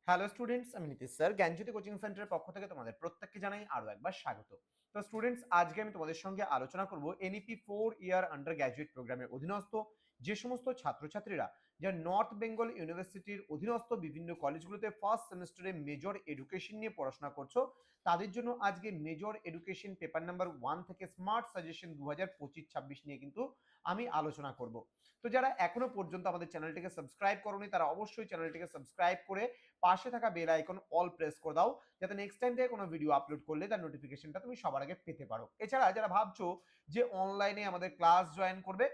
Hello students, আমি Nitish sir জ্ঞানজ্যোতি coaching সেন্টারের পক্ষ থেকে তোমাদের প্রত্যেককে জানাই আরো একবার স্বাগত। তো স্টুডেন্টস, আজকে আমি তোমাদের সঙ্গে আলোচনা করব এনইপি 4 ইয়ার আন্ডার গ্র্যাজুয়েট প্রোগ্রামের অধীনস্থ যে সমস্ত ছাত্রছাত্রীরা যারা নর্থ বেঙ্গল ইউনিভার্সিটির অধীনস্থ বিভিন্ন কলেজগুলোতে ফার্স্ট সেমিস্টারে মেজর এডুকেশন নিয়ে পড়াশোনা করছো, তাদের জন্য আজকে মেজর এডুকেশন পেপার নাম্বার 1 থেকে স্মার্ট সাজেশন 2025-26 নিয়ে কিন্তু আমি আলোচনা করব। তো যারা এখনো পর্যন্ত আমাদের চ্যানেলটিকে সাবস্ক্রাইব করোনি তারা অবশ্যই চ্যানেলটিকে সাবস্ক্রাইব করে পাশে থাকা বেল আইকন অল প্রেস করে দাও, যাতে নেক্সট টাইম থেকে কোনো ভিডিও আপলোড করলে তার নোটিফিকেশনটা তুমি সবার আগে পেতে পারো। এছাড়া যারা ভাবছো যে অনলাইনে আমাদের ক্লাস জয়েন করবে,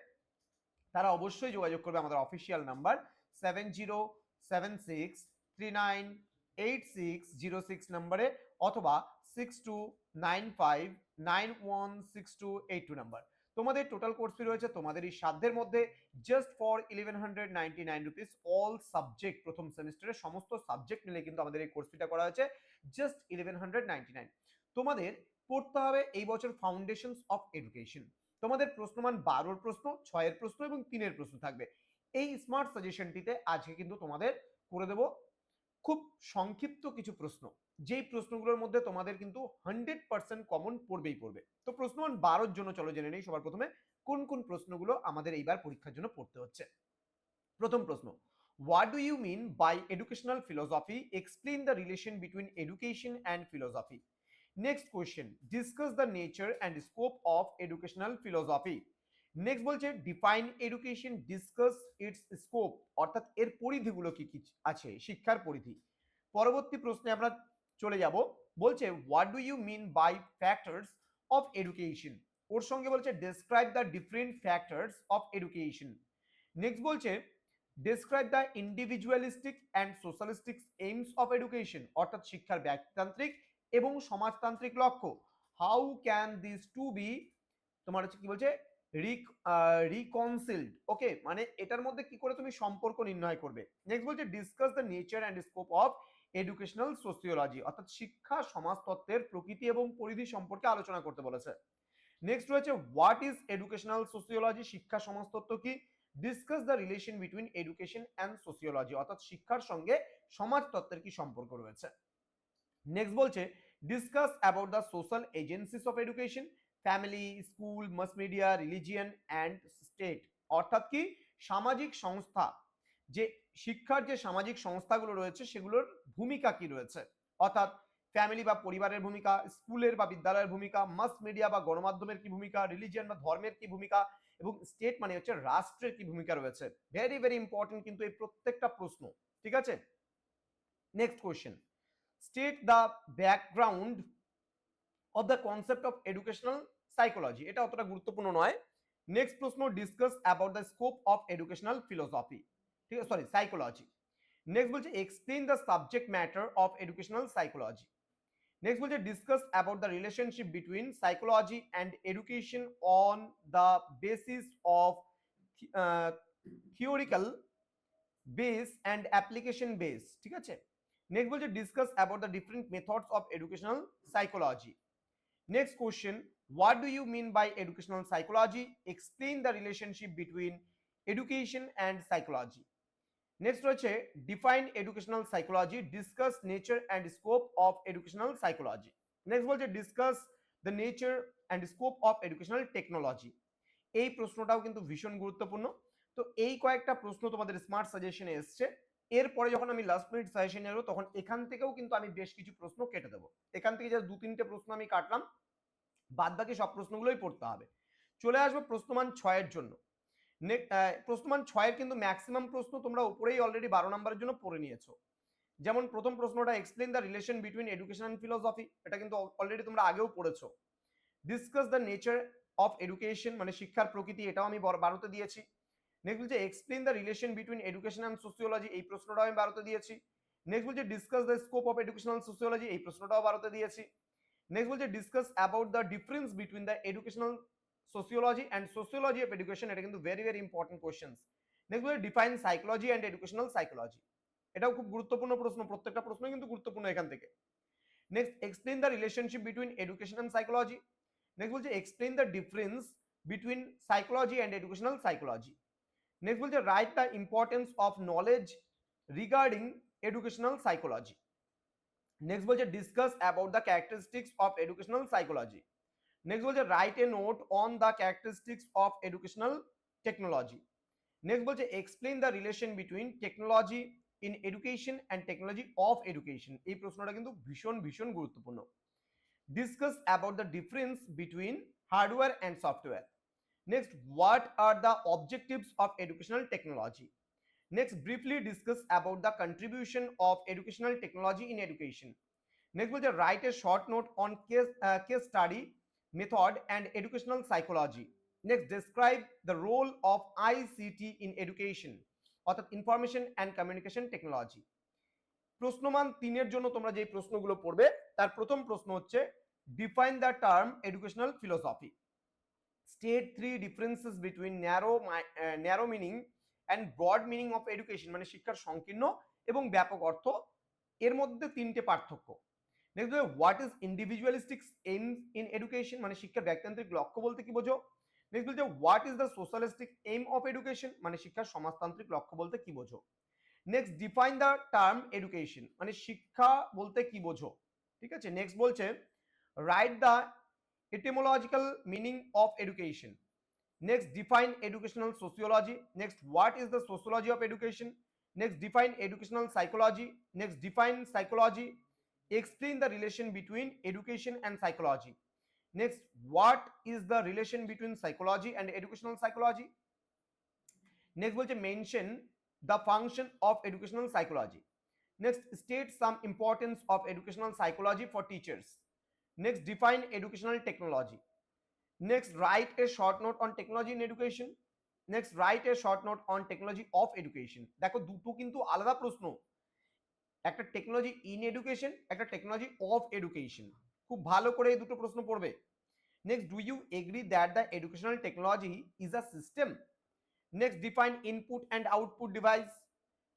তারা অবশ্যই যোগাযোগ করবে আমাদের অফিসিয়াল নাম্বার 7076398606 নম্বরে অথবা 6295916282 নাম্বার। তোমাদের টোটাল কোর্স ফি রয়েছে তোমাদের এই সাধ্যের মধ্যে just for 1199 rupees. All subject প্রথম সেমিস্টারে সমস্ত সাবজেক্ট মিলে কিন্তু আমাদের এই কোর্স ফিটা করা হয়েছে জাস্ট 1199। তোমাদের পড়তে হবে এই বছর ফাউন্ডেশনস অফ এডুকেশন। তোমাদের প্রশ্নমান 12 প্রশ্ন, 6 প্রশ্ন এবং 3 প্রশ্ন থাকবে। এই স্মার্ট সাজেশনটিতে আজকে কিন্তু তোমাদের করে দেব খুব সংক্ষিপ্ত কিছু প্রশ্ন, যেই প্রশ্নগুলোর মধ্যে তোমাদের কিন্তু 100% কমন পড়বেই পড়বে। তো প্রশ্নমান 12 জন্য চলো জেনে নেই সবার প্রথমে কোন কোন প্রশ্নগুলো আমাদের এইবার পরীক্ষার জন্য পড়তে হচ্ছে। প্রথম প্রশ্ন, what do you mean by educational philosophy? Explain the relation between education and philosophy. Next question, discuss the nature and scope of educational philosophy. Next বলছে define education, discuss its scope, অর্থাৎ এর পরিধিগুলো কি কি আছে, শিক্ষার পরিধি। পরবর্তী প্রশ্নে আমরা চলে যাব, বলছে what do you mean by factors of education. ওর সঙ্গে বলছে describe the different factors of education. Next বলছে describe the individualistic and socialistic aims of education, অর্থাৎ শিক্ষার ব্যক্তিতান্ত্রিক এবং সমাজতান্ত্রিক লক্ষ্য। How can this to be, তোমার হচ্ছে কি বলছে, রিকনসিল্ড। ওকে, মানে এটার মধ্যে কি করে তুমি সম্পর্ক নির্ণয় করবে। নেক্সট বলছে discuss the nature and scope of educational sociology, অর্থাৎ শিক্ষা সমাজতত্ত্বের প্রকৃতি এবং পরিধি সম্পর্কে আলোচনা করতে বলেছে। নেক্সট রয়েছে হোয়াট ইজ এডুকেশনাল সোসিওলজি, শিক্ষা সমাজতত্ত্ব কি। Discuss the relation between education and sociology, অর্থাৎ শিক্ষার সঙ্গে সমাজতত্ত্বের কি সম্পর্ক রয়েছে। নেক্সট বলছে discuss about the social agencies of education, family, school, mass media, religion and state, অর্থাৎ কি সামাজিক সংস্থা, যে শিক্ষার যে সামাজিক সংস্থাগুলো রয়েছে সেগুলোর ভূমিকা কি রয়েছে, অর্থাৎ ফ্যামিলি বা পরিবারের ভূমিকা, স্কুলের বা বিদ্যালয়ের ভূমিকা, মাস মিডিয়া বা গণমাধ্যমের কি ভূমিকা, রিলিজিয়ন বা ধর্মের কি ভূমিকা, এবং স্টেট মানে হচ্ছে রাষ্ট্রের কি ভূমিকা রয়েছে। ভেরি ভেরি ইম্পর্টেন্ট কিন্তু এই প্রত্যেকটা প্রশ্ন, ঠিক আছে। Next question, state the background of the concept of educational psychology, এটা অতটা গুরুত্বপূর্ণ নয়। নেক্সট প্রশ্ন, discuss about the scope of educational philosophy, ঠিক আছে, সরি সাইকোলজি। নেক্সট বলছে explain the subject matter of educational psychology. Next বলছে discuss about the relationship between psychology and education on the basis of theoretical base and application base, ঠিক আছে। Next বলছে discuss about the different methods of educational psychology. Next question, what do you mean by educational psychology? Explain the relationship between education and psychology. Next হচ্ছে define educational psychology, discuss nature and scope of educational psychology. Next বলছে discuss the nature and scope of educational technology. এই প্রশ্নটাও কিন্তু ভীষণ গুরুত্বপূর্ণ। তো এই কয়েকটা প্রশ্ন তোমাদের স্মার্ট সাজেশনে এসছে। এরপরে যখন আমি লাস্ট মিনিট সাজেশন নেব তখন এখান থেকেও কিন্তু আমি বেশ কিছু প্রশ্ন কেটে দেবো। এখান থেকে জাস্ট 2-3টে প্রশ্ন আমি কাটলাম, বাদ বাকি সব প্রশ্নগুলোই পড়তে হবে। চলে আসবো প্রশ্নমান 6-এর জন্য। প্রশ্নমান 6-এর কিন্তু ম্যাক্সিমাম প্রশ্ন তোমরা উপরেই অলরেডি 12 নম্বরের জন্য পড়ে নিয়েছো। যেমন প্রথম প্রশ্নটা explain the relation between education and philosophy, এটা কিন্তু অলরেডি তোমরা আগেও পড়েছো। Discuss the nature of education, মানে শিক্ষার প্রকৃতি, এটাও আমি 12তে দিয়েছি। নেক্সট বলছে explain the relation between education and sociology, এই প্রশ্নটাও আমি 12তে দিয়েছি। নেক্সট বলছে discuss the scope of educational sociology, এই প্রশ্নটাও 12তে দিয়েছি। নেক্সট বলছে discuss about the difference between the educational sociology and sociology of education, এটা কিন্তু very very important questions. Next বলছে define psychology and educational psychology, এটাও খুব গুরুত্বপূর্ণ প্রশ্ন, প্রত্যেকটা প্রশ্নই কিন্তু গুরুত্বপূর্ণ এখান থেকে। Next explain the relationship between education and psychology. Next বলছে explain the difference between psychology and educational psychology. Next বলছে write the importance of knowledge regarding educational psychology. Next বলছে discuss about the characteristics of educational psychology. Next বলছে write a note on the characteristics of educational technology. Next বলছে explain the relation between technology in education and technology of education. এই প্রশ্নটা কিন্তু ভীষণ ভীষণ গুরুত্বপূর্ণ। Discuss about the difference between hardware and software. Next what are the objectives of educational technology. Next, briefly discuss about the contribution of educational technology in education. Next, we'll write a short note on case study, method, and educational psychology. Next, describe the role of ICT in education, অর্থাৎ information and communication technology. প্রশ্নমান 3 এর জন্য তোমরা যে প্রশ্নগুলো পড়বে তার প্রথম প্রশ্ন হচ্ছে define the term educational philosophy. State 3 differences between narrow meaning and broad meaning of education, মানে শিক্ষার সংকীর্ণ এবং ব্যাপক অর্থ, এর মধ্যে 3টে পার্থক্য। Next, what is individualistic aim in education, মানে শিক্ষার ব্যক্তিতান্ত্রিক লক্ষ্য বলতে কি বোঝো। নেক্সট বলছে what is the socialistic aim of education, মানে শিক্ষার সমাজতান্ত্রিক লক্ষ্য বলতে কি বোঝো। Next, define the term education, মানে শিক্ষা বলতে কি বোঝো। ঠিক আছে। নেক্সট বলছে write the etymological meaning of education. Next, define educational sociology. Next, what is the sociology of education. Next, define educational psychology. Next, define psychology. Explain the relation between education and psychology. Next, what is the relation between psychology and educational psychology. Next, bolche mention the function of educational psychology. Next, state some importance of educational psychology for teachers. Next, define educational technology. Next, write a short note on technology in education. Next, write a short note on technology of education. দেখো দুটো কিন্তু আলাদা প্রশ্ন, একটা technology in education, একটা technology of education. খুব ভালো করে এই দুটো প্রশ্ন পড়বে। Next, do you agree that the educational technology is a system. Next, define input and output device.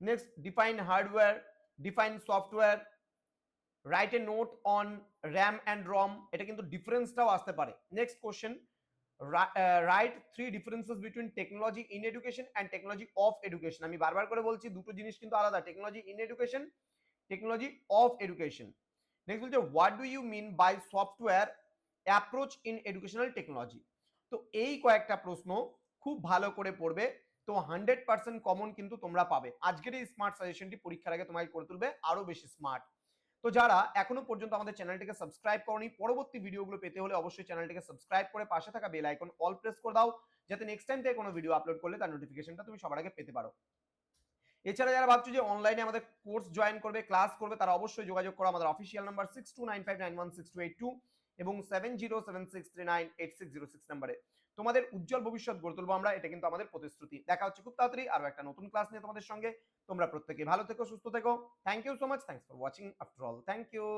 Next, define hardware, define software, write a note on RAM and ROM, এটা কিন্তু ডিফারেন্সটাও আসতে পারে। Next question, write 3 differences between technology in education and technology of education. আমি বারবার করে বলছি দুটো জিনিস কিন্তু আলাদা, technology in education, technology of education. Next বলছে what do you mean by software approach in educational technology. তো এই কয়েকটা প্রশ্ন খুব ভালো করে পড়বে, তো 100% কমন কিন্তু তোমরা পাবে। আজকের এই স্মার্ট সাজেশনটি পরীক্ষার আগে তোমাকে করে তুলবে আরো বেশি স্মার্ট। তো যারা এখনো পর্যন্ত আমাদের চ্যানেলটিকে সাবস্ক্রাইব করনি, পরবর্তী ভিডিওগুলো পেতে হলে অবশ্যই চ্যানেলটিকে সাবস্ক্রাইব করে পাশে থাকা বেল আইকন অল প্রেস করে দাও, যাতে নেক্সট টাইম থেকে কোনো ভিডিও আপলোড করলে তার নোটিফিকেশনটা তুমি সবার আগে পেতে পারো। এছাড়া যারা ভাবছো যে অনলাইনে আমাদের কোর্স জয়েন করবে, ক্লাস করবে, তারা অবশ্যই যোগাযোগ করো আমাদের অফিসিয়াল নাম্বার 6295916282 এবং 7076398606 নাম্বারে। তোমাদের উজ্জ্বল ভবিষ্যৎ গড়ে তুলবো আমরা, এটা কিন্তু আমাদের প্রতিশ্রুতি। দেখা হচ্ছে খুব তাড়াতাড়ি আরো একটা নতুন ক্লাস নিয়ে তোমাদের সঙ্গে। তোমরা প্রত্যেকে ভালো থেকো, সুস্থ থেকো। Thank you so much, thanks for watching after all, thank you.